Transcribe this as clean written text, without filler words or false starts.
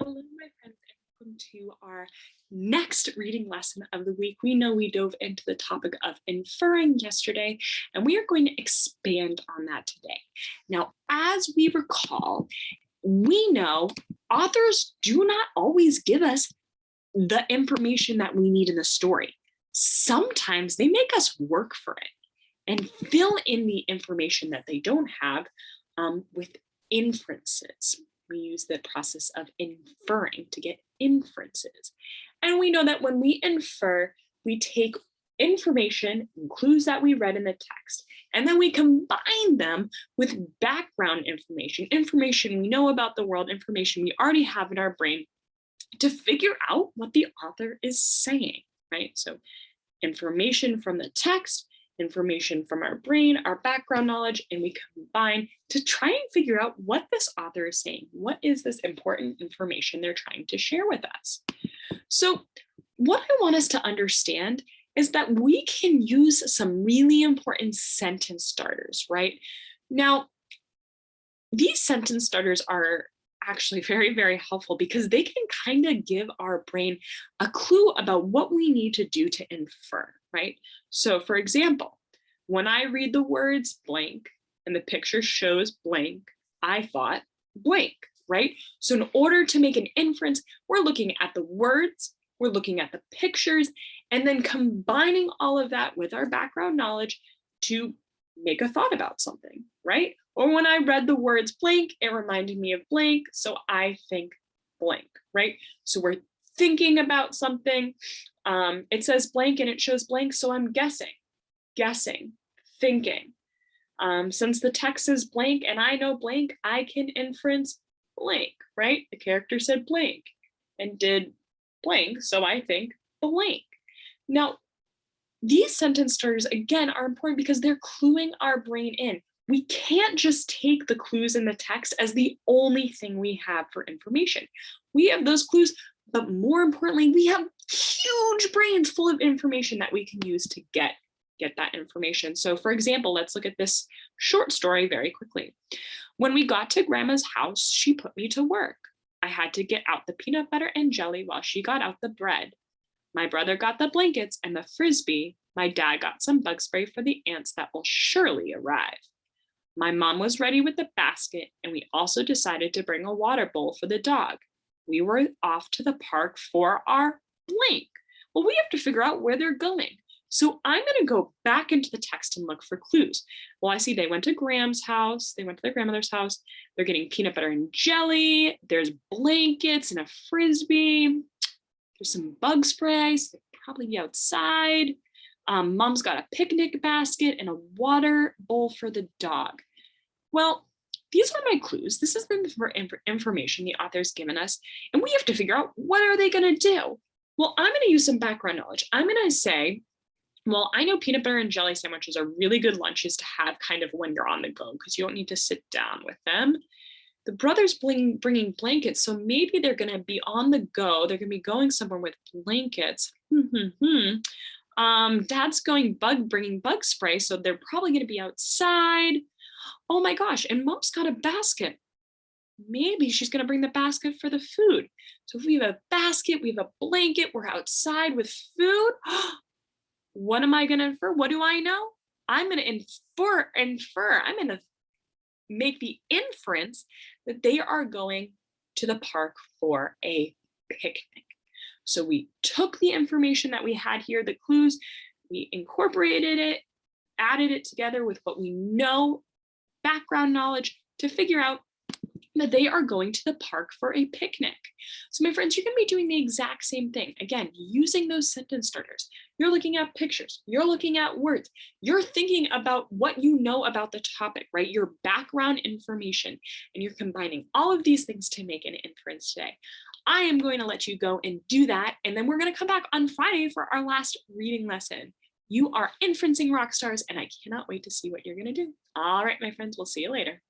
Hello, my friends, and welcome to our next reading lesson of the week. We know we dove into the topic of inferring yesterday, and we are going to expand on that today. Now, as we recall, we know authors do not always give us the information that we need in the story. Sometimes they make us work for it and fill in the information that they don't have with inferences. We use the process of inferring to get inferences. And we know that when we infer, we take information and clues that we read in the text, and then we combine them with background information, information we know about the world, information we already have in our brain to figure out what the author is saying, right? So information from the text, information from our brain, our background knowledge, and we combine to try and figure out what this author is saying. What is this important information they're trying to share with us? So what I want us to understand is that we can use some really important sentence starters, right? Now, these sentence starters are actually very, very helpful because they can kind of give our brain a clue about what we need to do to infer, right? So for example, when I read the words blank and the picture shows blank, I thought blank, right? So in order to make an inference, we're looking at the words, we're looking at the pictures, and then combining all of that with our background knowledge to make a thought about something, right? Or when I read the words blank, it reminded me of blank, so I think blank, right? So we're thinking about something. It says blank and it shows blank, so I'm guessing, thinking. Since the text is blank and I know blank, I can inference blank, right? The character said blank and did blank, so I think blank. Now, these sentence starters, again, are important because they're cluing our brain in. We can't just take the clues in the text as the only thing we have for information. We have those clues, but more importantly, we have huge brains full of information that we can use to get that information. So for example, let's look at this short story very quickly. When we got to Grandma's house, she put me to work. I had to get out the peanut butter and jelly while she got out the bread. My brother got the blankets and the frisbee. My dad got some bug spray for the ants that will surely arrive. My mom was ready with the basket, and we also decided to bring a water bowl for the dog. We were off to the park for our blank. Well, we have to figure out where they're going. So I'm going to go back into the text and look for clues. Well, I see they went to Graham's house. They went to their grandmother's house. They're getting peanut butter and jelly. There's blankets and a frisbee. There's some bug spray, so they'll probably be outside. Mom's got a picnic basket and a water bowl for the dog. Well, these are my clues. This is the information the author's given us, and we have to figure out what are they going to do. Well, I'm going to use some background knowledge. I'm going to say, well, I know peanut butter and jelly sandwiches are really good lunches to have kind of when you're on the go because you don't need to sit down with them. The brothers bringing blankets, so maybe they're going to be on the go. They're going to be going somewhere with blankets. Dad's bringing bug spray, so they're probably going to be outside. Oh my gosh, and Mom's got a basket. Maybe she's going to bring the basket for the food. So if we have a basket, we have a blanket, we're outside with food. What am I going to infer? What do I know? I'm going to infer. I'm going to make the inference that they are going to the park for a picnic. So we took the information that we had here, the clues, we incorporated it, added it together with what we know, background knowledge, to figure out that they are going to the park for a picnic. So my friends, you're going to be doing the exact same thing. Again, using those sentence starters. You're looking at pictures, you're looking at words, you're thinking about what you know about the topic, right? Your background information, and you're combining all of these things to make an inference today. I am going to let you go and do that, and then we're going to come back on Friday for our last reading lesson. You are inferencing rock stars, and I cannot wait to see what you're going to do. All right, my friends, we'll see you later.